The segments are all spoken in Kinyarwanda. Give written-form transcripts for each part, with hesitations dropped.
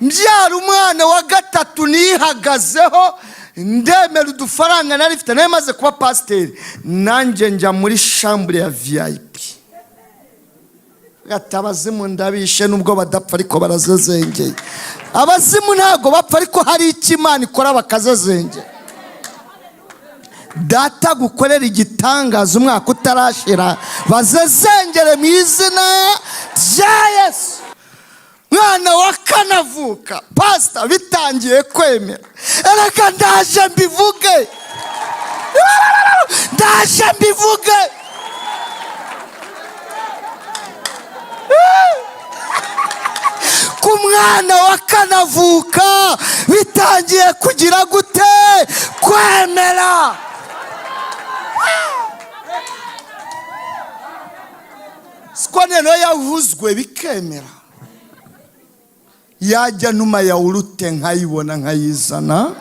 mbyara umwana wa gatatu nihagazeho, ndemera udufaranga nari mfite, nawe maze kuba pasiteri, nanjye njya muri shambure ya VIP. Abazimu ndabishe nubwo badapfa ariko barazezengeye. Abazimu ntago bapfa ariko hari icyo Imana ikora bakazezengera. Data gukorera igitangaza umwaka utarashira, bazezengere mu izina rya Yesu. Mwana wa kanavuka, pastor bitangiye kwemera, erega ndaje mbivuge, ndaje mbivuge. Ku mwana wa kanavuka bitangiye kugira gute? Kwemera. Siko neno yavuzwe bikemera. Yajya numa ya urute nkayibona nkayizana.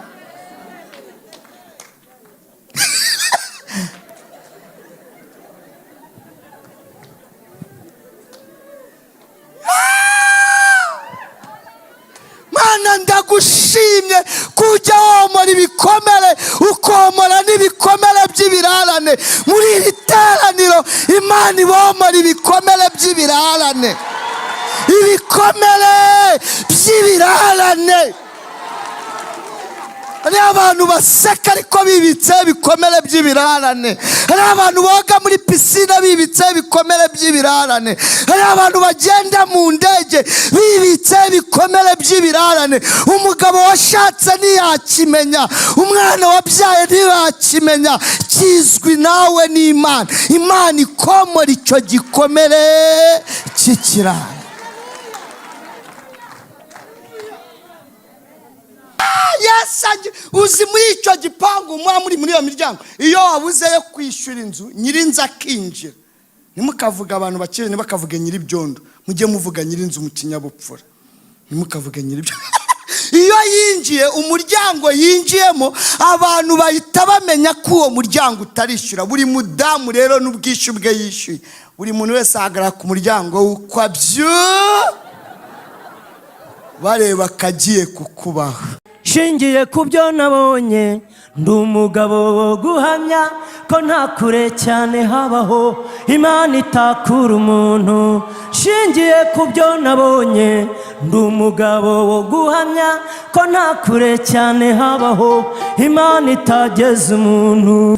Mana ndagushimye kujya womora ibikomere, ukomora n'ibikomere by'ibirarane. Muri iri teraniro Imana ibomora ibikomere by'ibirarane, ibikomere by'ibirarane. Hari abantu baseka ariko bibitse ibikomere by'ibirarane. Hari abantu boga muri pisine bibitse ibikomere by'ibirarane. Hari abantu bagenda mu ndege bibitse ibikomere by'ibirarane. Umugabo washatse ntiyakimenya, umwana wabyaye ntiyakimenya, kizwi nawe n'Imana. Imana ikomora icyo gikomere cy'ikirarane. Yes, uzi muri icyo gipangu muri iyo miryango, iyo wabuze yo kwishyura inzu, nyirinzu akinjira. Nimukavuga abantu bakire, ntibakavuge nyiribyondo, mujye muvuga nyirinzu mu kinyabupfura. Nimukavuge nyiribyondo. Iyo yinjiye umuryango yinjiyemo, abantu bahita bamenya ko uwo muryango utarishyura. Buri mudamu rero n'ubwishyu bwe yishyuye, buri muntu wese ahagarara ku muryango w'ukwabyo bareba kagiye kukubaho. Shingiye kubyo nabonye, ndi umugabo wo guhamya ko nta kure cyane habaho Imana itakura umuntu. Shingiye kubyo nabonye, ndi umugabo wo guhamya ko nta kure cyane habaho Imana itageza umuntu.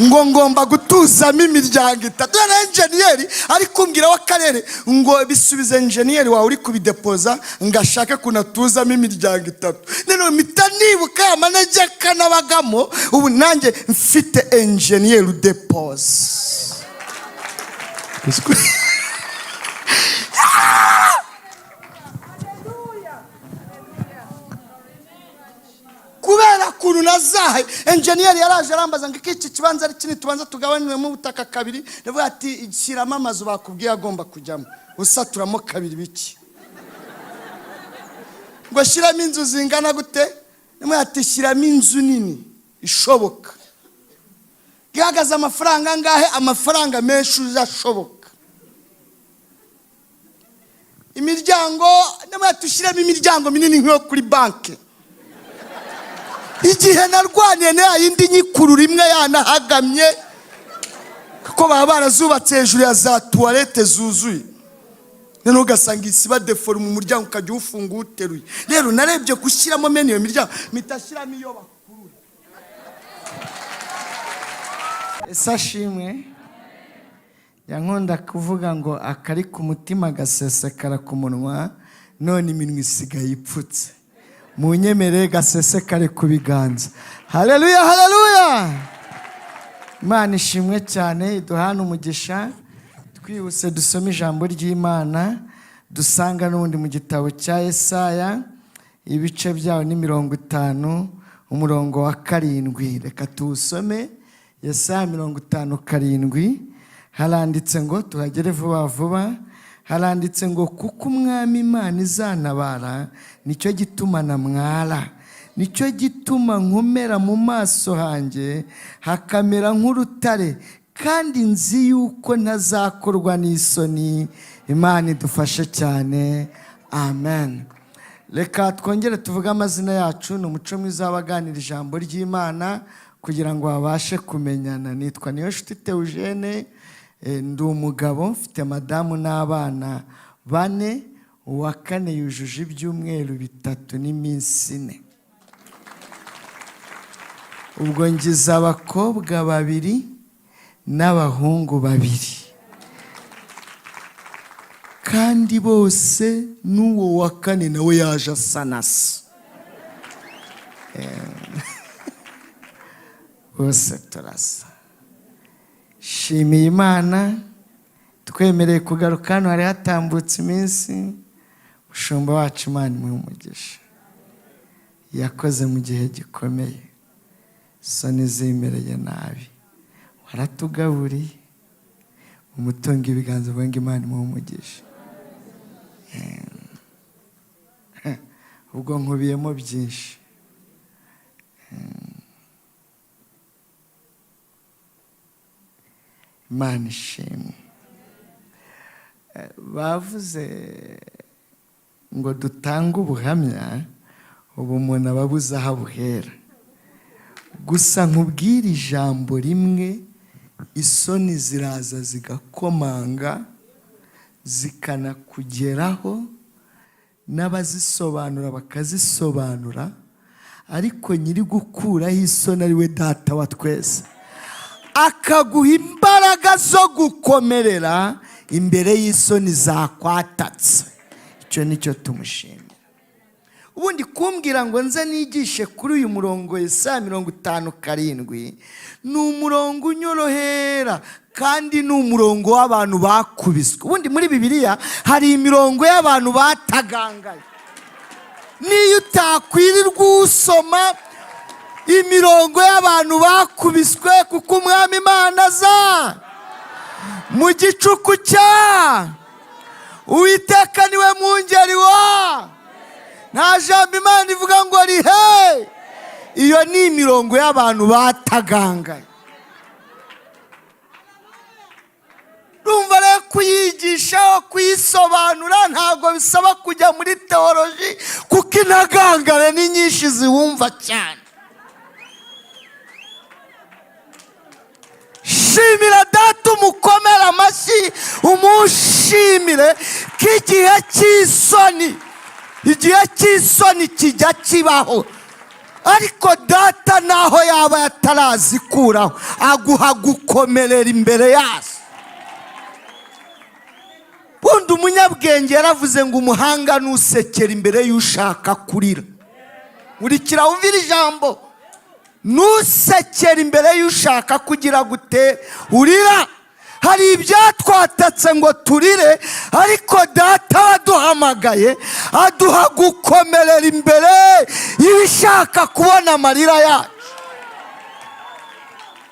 Ngo ngomba gutuzamo imiryango itatu. Na enjeniyeri ari kumbwira w'akarere ngo bisubize enjeniyeri wawe uri kubidepoza ngashaka kunatuzamo imiryango itatu. Neno mpita nibuka amanegeka nabagamo, ubu nanjye mfite enjeniyeri udepoza. Kubera kuntu nazahe, enjeniyeri yaraje arambaza ngo iki kibanza ari kinini tubanza tugabanwe mu butaka kabiri. Ndavuga ati shyiramo amazu bakubwiye agomba kujyamo, usaturamo kabiri biki. Ngo shyiramo inzu zingana gute? Nimwe ati shyiramo inzu nini ishoboka. Gihagaze amafaranga ngahe? Amafaranga menshi uzashoboka. Imiryango, nimwe ati shyiramo imiryango minini nk'iyo kuri banki. Igihe narwaniye na yindi nyikurura imwe yanahagamye, kuko baba barazubatse hejuru ya za toilette zuzuye. None ugasanga isiba deforme mu muryango ukajya ufunga uteruye. Rero narebye gushyiramo mene iyo miryango, mitashyiramo iyo bakuruye. Esashimwe yankunda kuvuga ngo akari ku mutima gasesekara ku munwa, none iminwa isigaye ipfutse. Munyemere gasesekare ku biganza. Haleluya, haleluya. Imana ishimwe cyane, iduhana umugisha. Twihuse dusome ijambo ry'Imana, dusanga n'ubundi mu gitabo cya Yesaya, ibice byawo ni 50, umurongo wa 7. Reka tuwusome. Yesaya 50:7. Haranditse ngo, tuhagere vuba vuba. Haranditse ngo kuko umwami Imana izantabara, nicyo gituma namwara, nicyo gituma nkomera mu maso hanjye hakamera nk'urutare, kandi nzi yuko ntazakorwa n'isoni Imana idufashe cyane. Amen. Reka twongere tuvuge amazina yacu. Ni umuco mwiza w'abaganira ijambo ry'Imana kugira ngo babashe kumenyana. Nitwa Niyonshuti Theogene, ndi umugabo, mfite madamu n'abana 4. Uwa 4 yujuje ibyumweru 3 n'iminsi 4. Ubwo ngize abakobwa 2 n'abahungu 2, kandi bose n'uwo wa 4 nawe yaje asa na se. Bose turasa. Shimiye Imana, twemereye kugaruka hano. Hari hatambutse iminsi, umushumba wacu Imana imuhe umugisha, yakoze mu gihe gikomeye. Soni zimereye nabi, waratugaburiye, umutunga ibiganza uvuga ngo Imana imuhe umugisha. Ubwo nkubiyemo byinshi. Imana ishimwe. Bavuze ngo dutange ubuhamya, ubu umuntu aba abuze aho abuhera. Gusa nkubwira ijambo rimwe, isoni ziraza zigakomanga, zikanakugeraho, n'abazisobanura bakazisobanura, ariko nyiri gukuraho isoni ari we Data wa twese, akaguha imbaraga zo gukomerera imbere y'isoni zakwatatse. Icyo nicyo tumushimira. Ubundi kumbwira ngo nze nigishe kuri uyu murongo Yesaya 57, ni umurongo unyorohera kandi ni umurongo w'abantu bakubiswe. Ubundi muri Bibiliya hari imirongo y'abantu batagangaye. Niyo utakwirirwa usoma imirongo y'abantu bakubiswe, kuko Umwami Imana aza mu gicuku cya Uwiteka niwe mwungeri wa. Nta jambo Imana ivuga ngo rihe. Iyo ni imirongo y'abantu batagangaye. Urumva rero kuyigisha, kuyisobanura ntabwo bisaba kujya muri teoloji, kuko intagangare ni nyinshi ziwumva cyane. Shimira Data, umukomere amashyi, umushimire ko igihe cy'isoni kijya kibaho. Ariko Data naho yaba yatarazikuraho, aguha gukomerera imbere yazo. Bundi umunyabwenge yaravuze ngo umuhanga nusekera imbere y'ushaka kurira. Urikira wumvira ijambo. Nusekera imbere y'ushaka kugira gute urira. Hari ibyatwatatse ngo turire, ariko Data waduhamagaye aduha gukomerera imbere y'ibishaka kubona amarira yacu.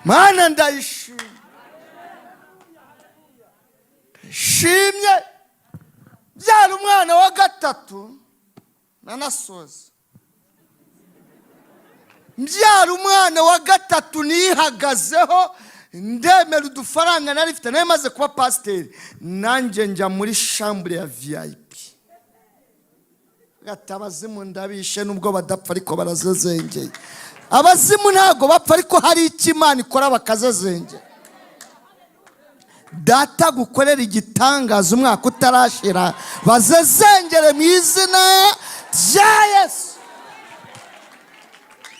Mana ndayishimye. Shimye byara umwana wa 3 nanasoza. Mbyara umwana wa 3 nihagazeho, ndemera udufaranga nari mfite, nawe maze kuba pasiteri, nanjye njya muri chambre ya VIP. Gatabazimu ndabishe nubwo badapfa ariko barazezengeye. Abazimu ntago bapfa, ariko hari icyo Imana ikora bakazezengera. Data gukorera igitangaza umwaka utarashira, bazezengere mu izina rya Yesu.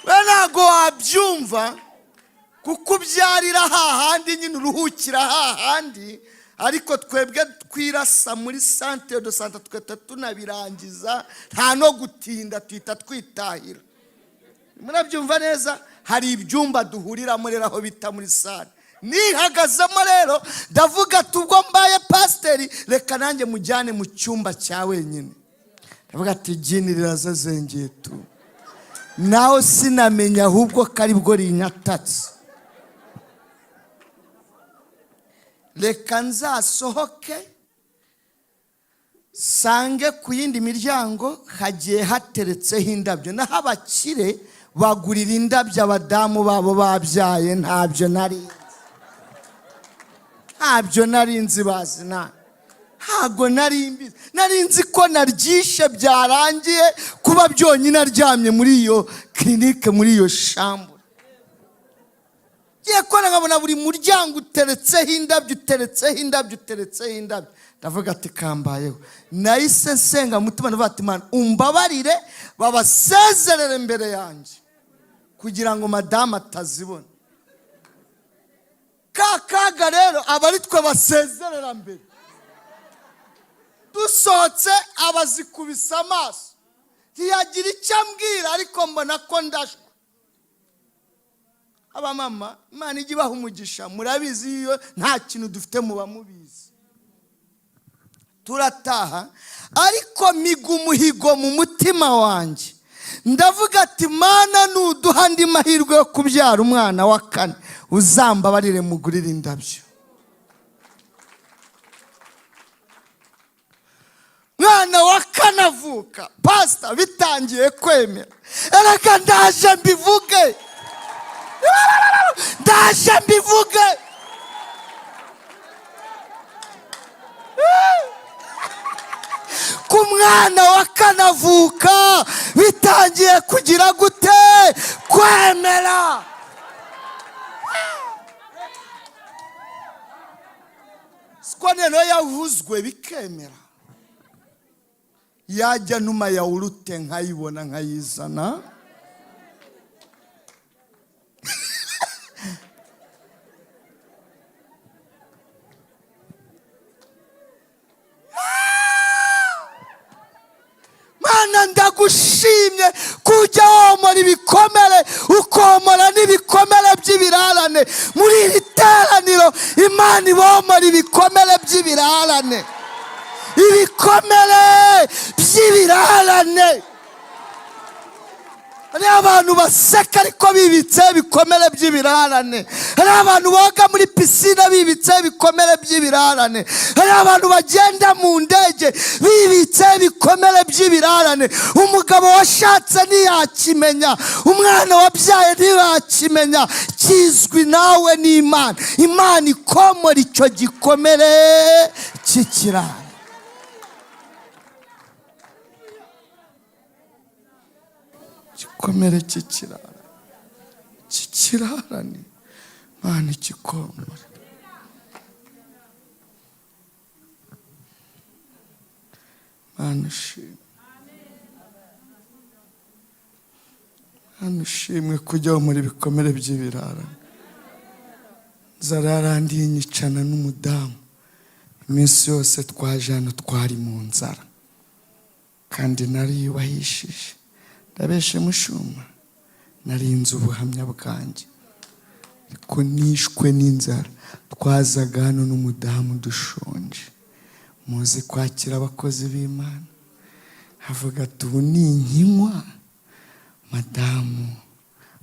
Ntago wabyumva, kuko ubyarira hahandi nyine uruhukira hahandi, ariko twebwe twirasa muri centre de santé tweta tunabirangiza, nta no gutinda twita twitahira. Murabyumva neza? Hari ibyumba duhuriramo rero aho bita muri sale. Nihagazemo rero ndavuga tubwo mbaye pasiteri, reka nanjye mujyane mu cyumba cya wenyine. Ndavuga ati jini rirazazengeye tu. Naho sinamenya ahubwo kari bwo rinyatatse. Reka nzasohoke sange ku yindi miryango hagiye hateretseho indabyo. Naho abakire bagurira indabyo abadamu babo babyaye, ntabyo narinzi bazina. ntago nari mbizi, nari nzi ko naryishe byarangiye kuba byonyine aryamye muri iyo clinique, muri iyo shambure. Ngiye kora nkabona buri muryango uteretseho indabyo, uteretseho indabyo, uteretseho indabyo. Ndavuga ati kambayeho. Nahise nsenga mutima ndavuga ati Mana umbabarire babasezerere imbere yanjye kugira ngo madamu atazibona. Kakaga rero abari twe basezerera mbere, dusohotse abazikubisa amaso, ntiyagira icyo ambwira, ariko mbona ko ndashwe. Abamama Imana ijya ibaha umugisha, murabizi iyo nta kintu dufite muba mubizi. Turataha ariko miga umuhigo mu mutima wanjye, ndavuga ati Mana nuduha andi mahirwe yo kubyara umwana wa kane, uzambabarire mugurire indabyo. Mwana wa kane avuka, Pastor bitangiye kwemera. Erega ndaje mbivuge, ndaje mbivuge. Ku mwana wa kane avuka bitangiye kugira gute? Kwemera. Siko neno yavuzwe bikemera. Yajya numa ya urute nkayibona nkayizana. Mana ndagushimye kujya womora ibikomere, ukomora n'ibikomere by'ibirarane. Muri iri teraniro Imana ibomora ibikomere by'ibirarane, ibikomere by'ibirarane. Hari abantu baseka ariko bibitse ibikomere by'ibirarane. Hari abantu boga muri pisine bibitse ibikomere by'ibirarane. Hari abantu bagenda mu ndege bibitse ibikomere by'ibirarane. Umugabo washatse ntiyakimenya, umwana wabyaye ntiyakimenya. Kizwi nawe n'Imana. Imana ikomora icyo gikomere cy'ikirarane. Gikomere cy'ikirarane, Mana igikomore. Mana ushimwe, Mana ushimwe kujya muri ibikomere by'ibirarane. Nzara yarandiye nyicana n'umudamu, iminsi yose twaje hano twari mu nzara, kandi nariyubahishije. Ndabeshe mushuma, narinze ubuhamya bwanjye, ariko nishwe n'inzara. Twazaga hano n'umudamu dushonje, muzi kwakira abakozi b'Imana. Havuga ati ubu ninkinywa madamu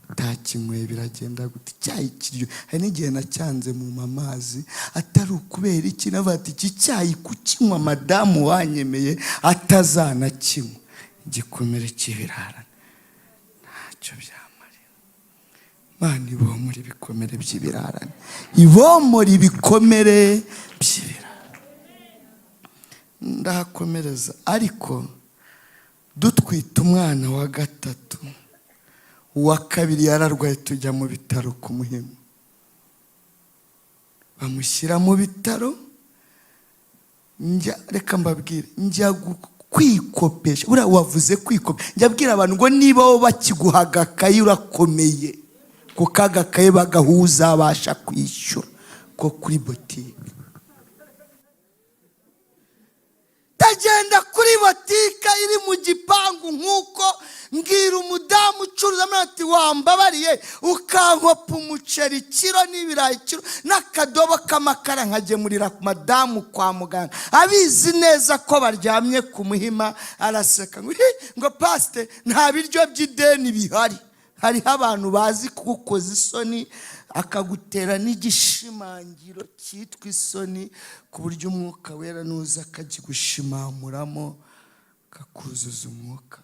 utakinyweye biragenda gute? Icyayi kiryo, hari n'igihe nacyanze mu mamazi atari ukubera iki, navuga ati iki cyayi kukinywa madamu wanyemeye atazanakinywa. Igikomere cy'ibirarane ntacyo byamarira. Mana ibomora ibikomere by'ibirarane, ibomora ibikomere by'ibirarane. Ndahakomereza ariko dutwita umwana wa gatatu, uwa kabiri yararwaye, tujya mu bitaro ku Muhima. Bamushyira mu bitaro, reka mbabwire, njya kwikopesha. Buriya wavuze kwikopesha, njya abwira abantu ngo niba bo bakiguha agakayi urakomeye, kuko agakayi bagahuza abasha kwishyura ko kuri botike. Tagenda kuri botike iri mu gipangu nk'uko, mbwira umudamu ucuruza ati wambabariye ukankopa umuceri kiro n'ibirayi kiro n'akadobo k'amakara nkagemurira ku madamu kwa muganga, abizi neza ko baryamye ku Muhima. Araseka ngo Pastor nta biryo by'ideni bihari. Hariho abantu bazi kugukoza isoni, akagutera n'igishimangiro cyitwa isoni, ku buryo umwuka wera nuza akagigushimamuramo kakuzuza umwuka.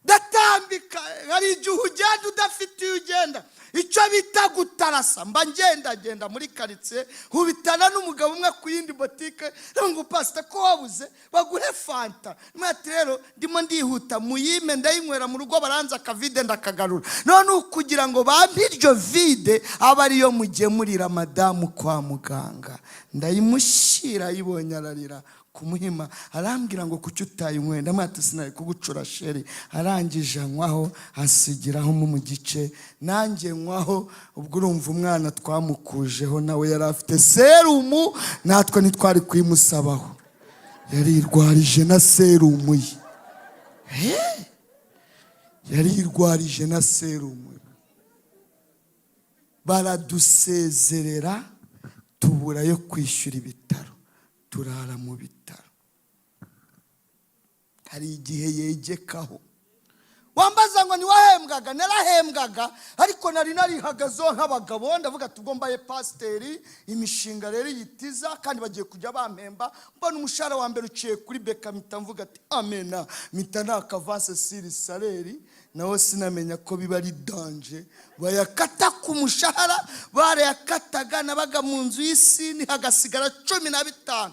Datambika hari igihe ugenda udafite iyo ugenda, icyo bita gutarasa. Mba ngenda muri karitsiye nkubitana n'umugabo umwe ku yindi botike, ngo pastor ko wabuze baguhe fanta, mwati rero ndimo ndihuta muyime ndayinywera mu rugo, baranza akavide ndakagarura, none ukugira ngo bampe iryo vide aba ariyo mugemurira madamu kwa muganga. Ndayimushyira, yibonye ararira kumuhima, arambwira ngo kuki utayinyweye, ndamwati sinari kugucura sheri. Arangije anywaho asigiraho mu gice, nanjye nywaho. Ubwo urumva umwana twamukujeho nawe yari afite serumu, natwe ntitwari kuyimusabaho, yarirwarije na serumu ye. Yarirwarije na serumu. Baradusezerera, tubura yo kwishyura ibitaro, turara mu bitaro. Hari igihe yegekaho, wambaza ngo niwahembwaga. Narahembwaga, ariko nari narihagazeho nk'abagabo, ndavuga tugombaye pasiteri, imishinga rero yitiza kandi bagiye kujya bampemba. Mbona umushahara wa mbere uciye kuri beka, mpita mvuga ati amena, mpita nakavase siri saleri. Naho sinamenya ko biba ari danje, bayakata ku mushahara. Barayakataga, nabaga mu nzu y'isini, hagasigara 15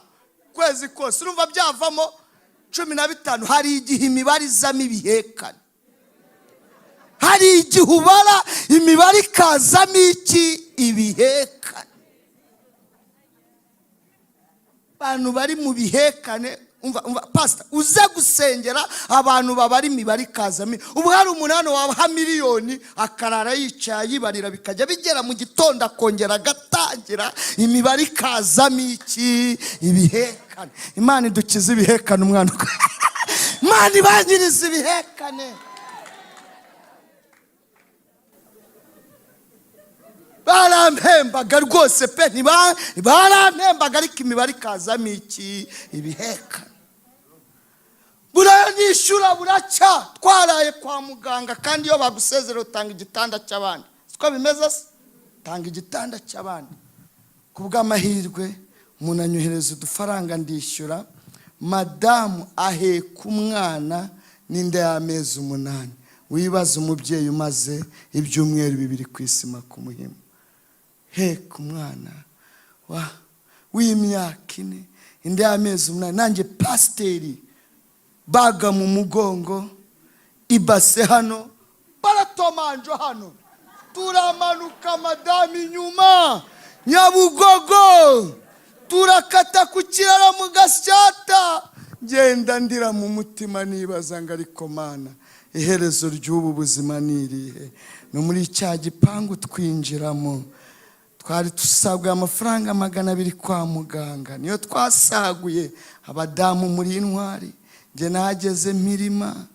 kwezi kose. Urumva byavamo 15. Hari igihe imibare izamo ibihekane, hari igihe ubara imibare ikazamo ibihekane. Abantu bari mu bihekane, umva pastor, uze gusengera abantu babari imibare ikazamo. Ubu hari umunani wabaha miliyoni, akarara yicaye yibarira, bikajya bigera mu gitondo akongera agatangira, imibare ikazamo ibihekane. Imana idukize ibihekane, umwana Imana ibanyiriza ibihekane. Barampembaga rwose pe, barampembaga, ariko imibare ikazamo ibihekane. Buranishyura buracya, twaraye kwa muganga, kandi iyo bagusezera utanga igitanda cy'abandi. Siko bimeze se? Tanga igitanda cy'abandi. Kubw'amahirwe umuntu anyohereza udufaranga ndishyura. Madamu aheka umwana n'inda y'amezi 8. Wibaza umubyeyi umaze ibyumweru 2 ku isima ku muhima, heka umwana w'imyaka 4, inda y'amezi 8. Nanjye pasiteri, baga mu mugongo, ibase hano, baratomanjo hano, turamanuka madamu inyuma Nyabugogo, turakata ku kiraro mu Gasyata. Ngenda ndira mu mutima nibaza ngo ariko Mana, iherezo ry'ubu buzima nirihe? No muri cya gipangu twinjiramo, twari tusabwe amafaranga 200 kwa muganga, niyo twasaguye. Abadamu muri intwari, nge nageze Mirima,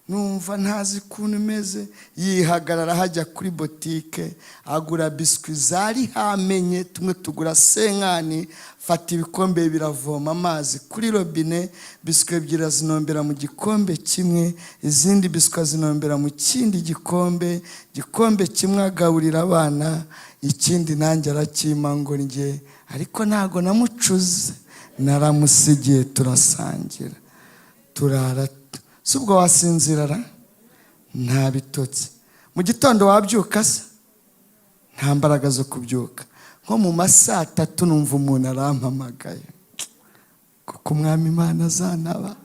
numva ntazi kuntu meze, yihagarara hajya kuri botike, agura biswi zari hamenye, tumwe tugura 50, fata ibikombe biravoma amazi kuri robine, biswi 2 zinombera mu gikombe kimwe, izindi biswi zinombera mu kindi gikombe kimwe agaburira abana, ikindi nanjye arakima ngo nge, ariko ntago namucuze, naramusigiye, turasangira, turara. Subwo wasinzirara nta bitotsi, mu gitondo wabyuka se nta mbaraga zo kubyuka. Nko mu masaa 3 numva umuntu arampamagaye, kuko Umwami Imana azanaba.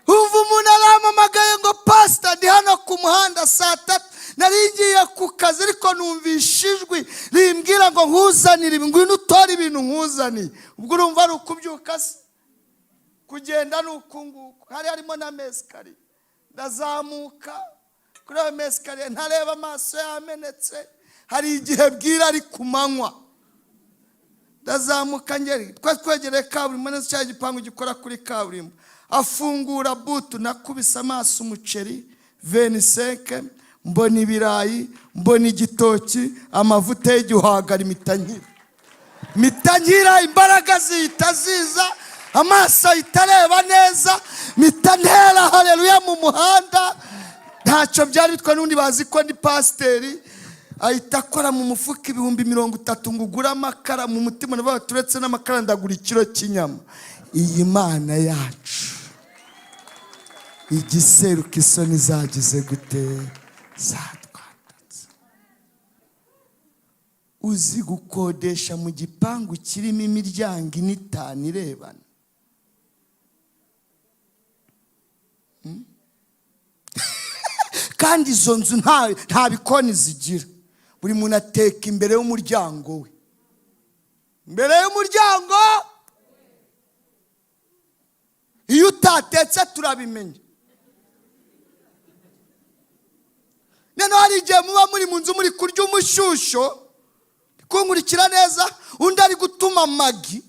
Umva umuntu arampamagaye ngo pastor, ndi hano ku muhanda saa 3, nari ngiye ku kazi, ariko numvisha ijwi rimbwira ngo nkuzanire ngwino utore ibintu nkuzaniye. Ubwo urumva ari ukubyuka se? Kugenda nukunguko, hari harimo na mesikari. Ndazamuka kuri ayo mesikari, ntareba amaso yamenetse, hari igihe bwira ari kumanywa. Ndazamuka ngeri, twegereye kaburimbo, neza cya gipangu gikora kuri kaburimbo. Afungura butu, nakubise amaso umuceri 25, mbona ibirayi, mbona igitoki, amavuta y'igihwagari, mitankira, imbaraga zihita ziza, amaso itareba neza, mitantera haleluya mu muhanda. Ntacyo byari bitwa, n'undi bazi ko ndi pasiteri. Ahita akora mu mufuka 30,000 ngo ugura amakara. Mu mutima nabaga turetse n'amakara ndagura ikiro cy'inyama. Iyi Mana yacu igiseruka isoni zagize gute? zatwatatse. Uzi gukodesha mu gipangu kirimo imiryango 5 irebana? Kandi izo nzu nta bikoni zigira. Buri muntu ateka imbere y'umuryango we. Imbere y'umuryango. Iyo utatetse turabimenya. None hari igihe muba muri mu nzu muri kurya umushyushyo, kunkurikira neza, undi ari gutuma magi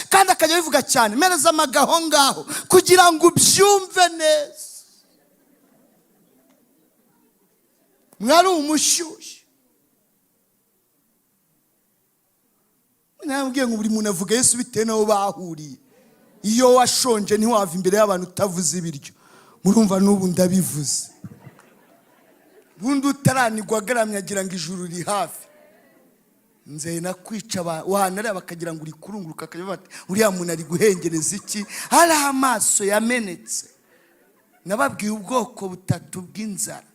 kandi akajya bivuga cyane, mereza amagi aho ngaho kugira ngo ubyumve neza. Mwari umushyushyo. Nambwiye ngo buri muntu avuga Yesu bitewe n'aho bahuriye. Iyo washonje ntiwava imbere y'abantu utavuze ibiryo. Murumva n'ubu ndabivuze. Bundi utaranigwa agaramye agira ngo ijuru riri hafi. Nzeye nakwica wanara bakagira ngo uri kurunguruka akajya bati uriya muntu ari guhengereza iki? Hari amaso yamenetse. Nababwiye ubwoko butatu bw'inzara.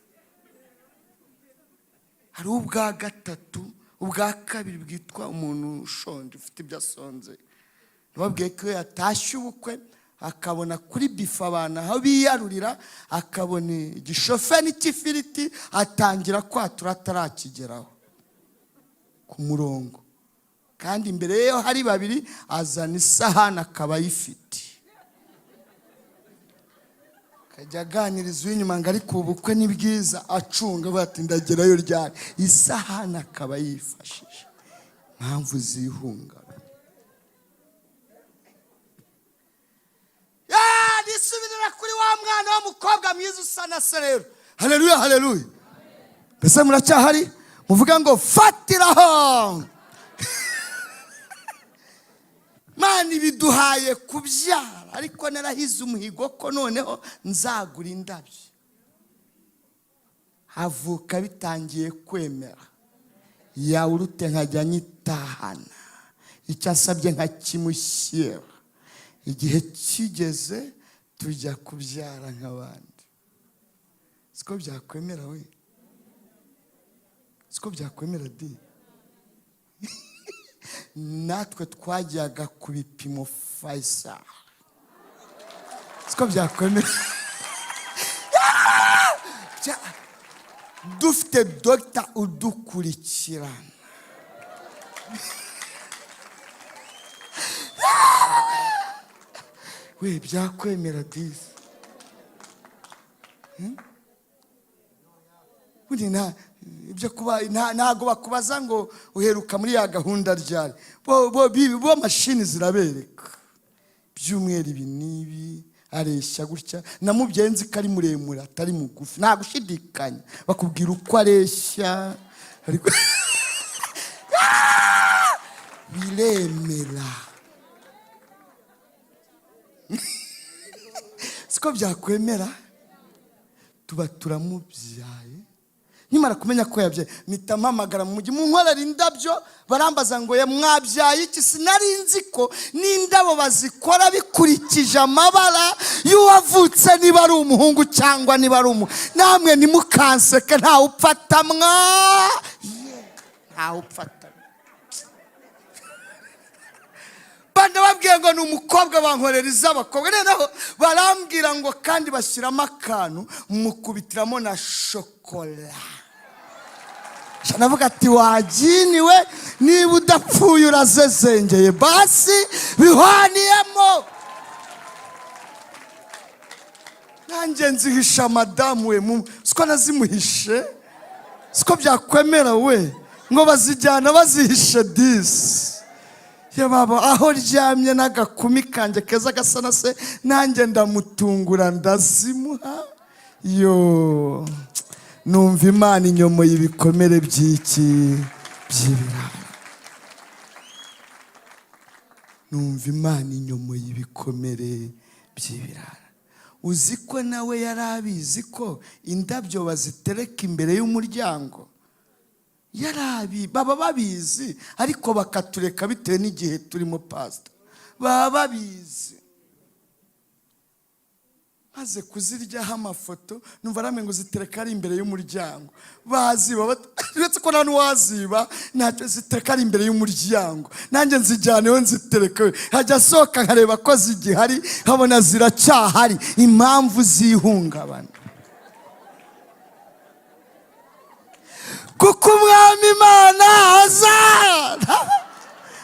Hari ubwa gatatu, ubwa kabiri bwitwa umuntu ushonje ufite ibyo asonze. Nababwiye ko yatashye ubukwe akabona kuri bifa abana aho biyarurira, akabona igishofe n'ikifiriti, atangira kwatura atarakigeraho ku murongo. Kandi imbere ye hari babiri, azana isahani akaba ayifite. Kajya aganiriza uw'inyuma ngo ariko ubukwe ni bwiza, acunga bati ndagerayo ryari. Isahani akaba yifashije. Mpamvu zihungabana. Nisubirira kuri wa mwana w'umukobwa mwiza usa na se rero. Haleluya, haleluya. Mbese muracyahari? Muvuga ngo fatiraho. Mani biduhaye kubyara, ariko narahize umuhigo ko noneho nzagura indabyo. Havuka bitangiye kwemera. Yawurute nkajya nyitahana. Icyo asabye nkakimushyira. Igihe kigeze tujya kubyara nk'abandi. Siko byakwemera we? Siko byakwemera di? Natwe twajyaga ku bipimo Faisal. Siko byakwemera? Dufite dogita udukurikirana. We byakwemera disi? Ibyo kuba ntago bakubaza ngo uheruka muri ya gahunda ryari. Bo mashini zirabereka. Byumweri ibi nibi areshya gutya. Namubyenzi kari muremure atari mugufi. Nta gushidikanya. Bakubwira uko areshya. Ariko biremera. Siko byakwemera? Tuba turamubyaye. Nimara kumenya ko yabyaye, mpita mpamagara mu mujyi munkorera indabyo, barambaza ngo mwabyaye iki? Sinari nzi ko n'indabo bazikora bikurikije amabara y'uwavutse, niba ari umuhungu cyangwa niba ari namwe nimukanseke, ntawe upfata ntawe upfata. Banda babwiye ngo ni umukobwa bankorera iz'abakobwa, noneho barambwira ngo kandi bashyiramo akantu mukubitiramo na shokora. Navuga ati waginiwe, niba udapfuye urazezengeye, basi bihwaniyemo. Nanjye nzihisha madamu we, siko nazimuhishe. Siko byakwemera we ngo bazijyana bazihishe disi. Baba aho ryamye n'agakumi kanjye keza gasa na se, nanjye ndamutungura ndazimuha. Yo numva Imana inyomo y'ibikomere by'iki by'ibirara. Numva Imana inyomo y'ibikomere by'ibirara. Uzi ko nawe yarabizi ko indabyo bazitereka imbere y'umuryango? Yarabi baba babizi, ariko bakatureka bitewe n'igihe turimo pastor. Baba babizi. maze kuziryaho amafoto numva arame ngo zitereka ari imbere y'umuryango. Baziba uretse ko nta n'uwaziba, ntacyo zitereka ari imbere y'umuryango, nanjye nzijyaneho nzitereke. Hajya asohoka nkareba ko zigihari, nkabona ziracyahari. Impamvu zihungabana kuko umwami Imana azana,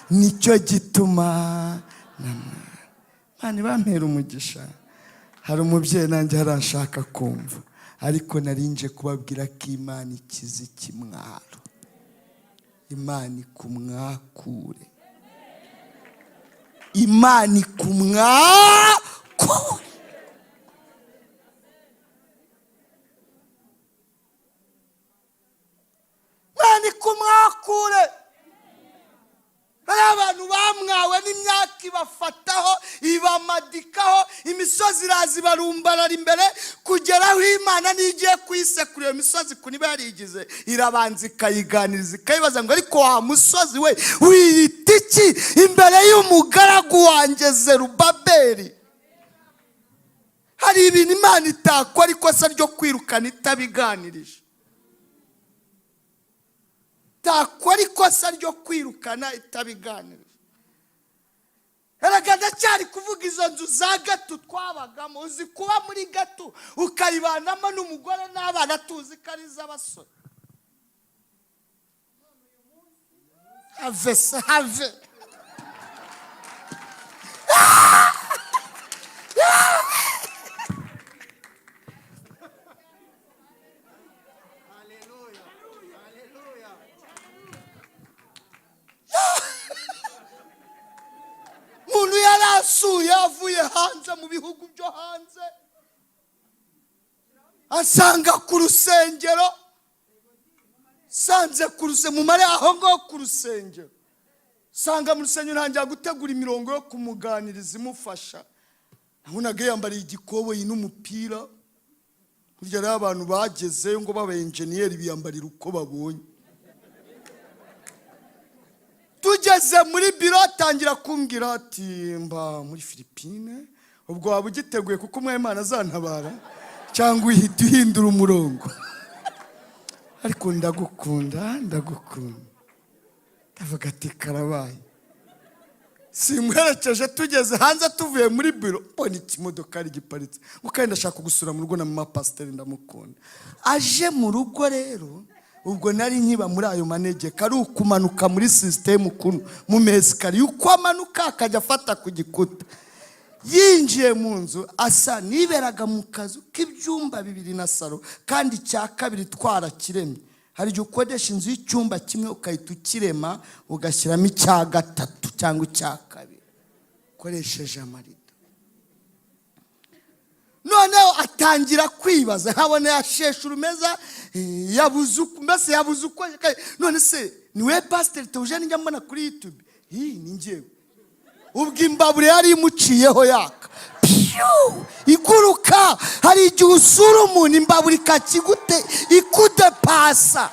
nicyo gituma Imana ibampera umugisha. Hari umubyeyi nanjye harashaka kumva, ariko narinje kubabwira ko Imana ikiza ikimwaro. Imana ikumwakure, Imana ikumwakure. Imana ikumwakure. Hari abantu bamwawe n'imyaka ibafataho, ibamadikaho, imisozi iraza ibarumbarara imbere, kugera aho Imana nigiye kuyisekura iyo misozi kuniba yarigize, irabanza ikayiganiriza ikayibaza ngo ariko wa musozi we wiyita iki imbere y'umugaragu wanjye Zerubabeli? Hari ibintu Imana itakora ikosa ryo kwirukana itabiganirije. Takora ikosa ryo kwirukana itabiganirije. Erega ndacyari kuvuga izo nzu za gato twabagamo. Uzi kuba muri gato ukayibanamo n'umugore n'abana, tuzi ko ari iz'abasore. Have se have. Umuntu yarasuye avuye hanze mu bihugu byo hanze, asanga ku rusengero, sanze ku rusengero mu mare aho ngo ku rusengero, sanga mu rusengero ntangira gutegura imirongo yo kumuganiriza imufasha. Nabonaga yambariye igikoboyi n'umupira. Burya rero abantu bagezeyo ngo baba enjeniyeri biyambarira uko babonye. Tugeze muri biro atangira kumbwira ati mba muri Philippines, ubwo waba ugiteguye kuko umwami Imana azantabara cyangwa uhita uhindura umurongo? Ariko ndagukunda. Ndavuga ati karabaye. Simwerekeje tugeze hanze tuvuye muri biro, mbona ikimodoka ari giparitse. Kandi ndashaka gusura mu rugo na mama Pastor ndamukunda. Aje mu rugo rero, ubwo nari nkiba muri ayo manegeka, ari ukumanuka muri system kunu mu mesikari, uko amanuka akajya afata ku gikuta. Yinjiye mu nzu asa niberaga mu kazu k'ibyumba 2 na salo, kandi cya kabiri twarakiremye. Hari igihe ukodesha inzu y'icyumba kimwe ukahita ukirema ugashyiramo icya gatatu cyangwa icya kabiri ukoresheje amarido. Noneho atangira kwibaza, habone yashesha urumeza, yabuze uko. None se niwe Pastor Theogene njya mbona kuri YouTube? Ni njyewe. Ubwo imbabure yari imuciyeho yaka, iguruka. Hari igihe usura umuntu imbabure ikakigute ikudepasa,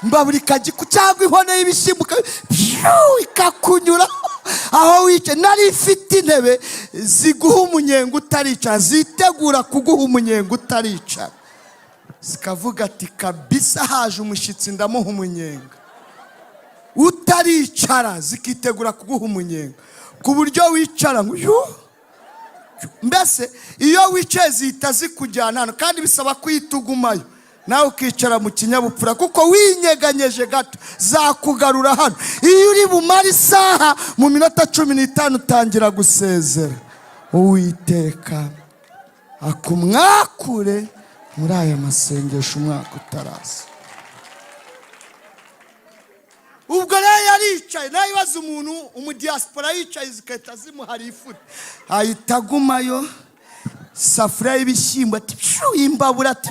imbabure ikagiku cyangwa inkono y'ibishyimbo ikakunyura aho wicaye. Nari ifite intebe ziguha umunyenga utaricara, zitegura kuguha umunyenga utaricara, zikavuga ati kabisa haje umushyitsi ndamuha umunyenga utaricara, zikitegura kuguha umunyenga ku buryo wicara ngo mbese iyo wicaye zihita zikujyana hano, kandi bisaba kwitugumayo nawe ukicara mu kinyabupfura, kuko winyeganyeje gato zakugarura hano. Iyo uri bumara isaha mu minota 15 utangira gusezera. Uwiteka akumwakure muri aya masengesho umwaka utaraza. Ubwo rero yaricaye, nayibaza umuntu umudiaspora yicaye zikahita zimuhari ifuti, ahita agumayo. Safuriya y'ibishyimbo ati imbabura ati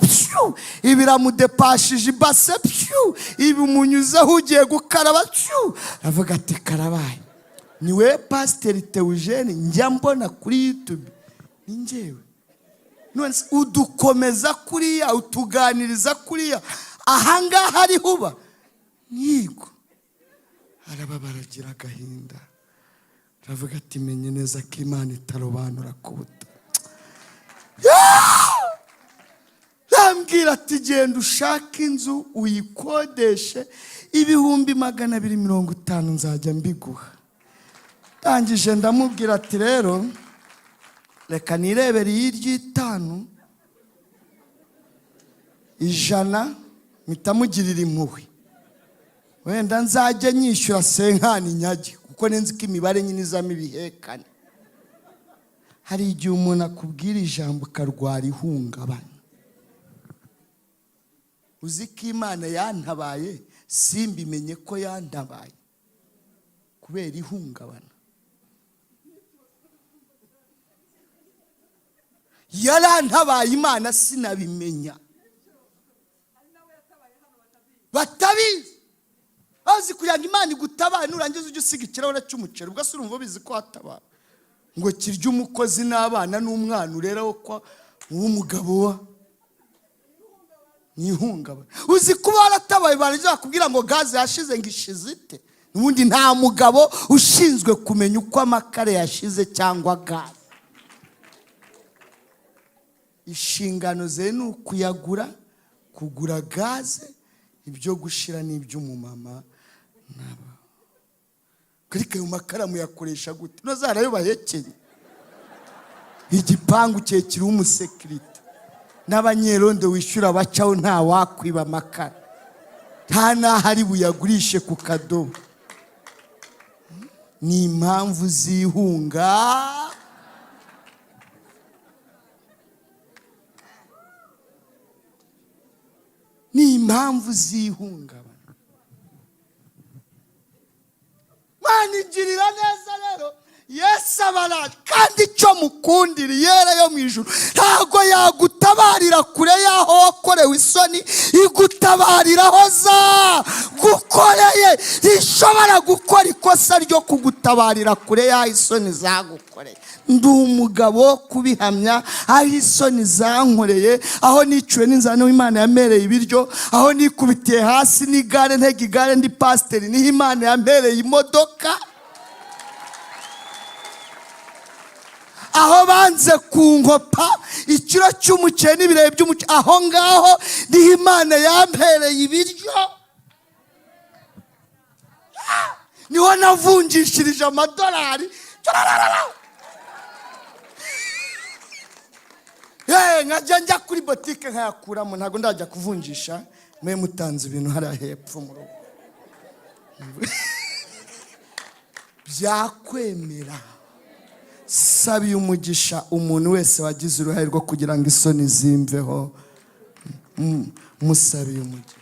ibiramudepashije ibase ibimunyuzeho ugiye gukaraba. Avuga ati karabaye, niwe Pastor Theogene njya mbona kuri YouTube, ni njyewe. None udukomeza kuriya, utuganiriza kuriya, ahangaha ari huba nyigo. Arababaragira agahinda, aravuga ati menye neza ko Imana itarobanura ku buto. ndamubwira ati genda ushake inzu uyikodeshe 250 nzajya mbiguha. Ndangije ndamubwira ati rero reka nirebere iry'itanu 100 mitamugirira impuhwe, wenda nzajya nyishyura senkani nyagi kuko nenzi ko imibare nyine izamo ibihekane. Hari igihe umuntu akubwira ijambo karwara ihungabana. Uzi ko Imana yantabaye simbimenye ko yantabaye kubera ihungabana. Yarantabaye Imana sinabimenya. Batabizi bazi kugira ngo Imana igutabaye nurangiza ujye usiga ikirahure cy'umuceri ubwo se urumva bizi ko hatabaye ngo kirya umukozi n'abana n'umwana ureraho kwa uw'umugabo wa nihungabana. Uzi kuba waratabaye barangiza bakubwira ngo gaze yashize ngo ishize ite, n'ubundi nta mugabo ushinzwe kumenya uko amakare yashize cyangwa gaze. Inshingano ze ni ukuyagura, kugura gaze, ibyo gushira n'iby'umumama naba. Karika yo makaramu yakoresha gute? Nozara yo bahekeye. Igipangu cye kiri umusekirite. N'abanyerondo wishyura bacaho nta wakwiba makara. Nta nahari buyagurishe ku kadobo. Ni impamvu zihunga. Ni impamvu zihungabana. Manigirira neza rero Yesu abaraje kandi icyo mukundira yera yo mu ijuru ntago yagutabarira kure yaho wakorewe isoni, igutabarira aho za gukoreye. Ishobora gukora ikosa ryo kugutabarira kure yaho isoni zagukoreye. Ndi umugabo wo kubihamya aho isoni zankoreye, aho niciwe n'inzara Imana yampereye ibiryo, aho nikubitiye hasi n'igare ntega igare ndi pasiteri niho Imana yampereye imodoka, aho banze kunkopa ikiro cy'umuceri n'ibirebe by'umuceri, aho ngaho niho Imana yampereye ibiryo, niho navunjishirije amadolari. Nkajya njya kuri botike nkayakuramo, ntabwo ndajya kuvunjisha. Mwe mutanze ibintu hariya hepfo mu rugo byakwemera. Sabiye umugisha umuntu wese wagize uruhare rwo kugira ngo isoni zimveho. Musabiye umugisha.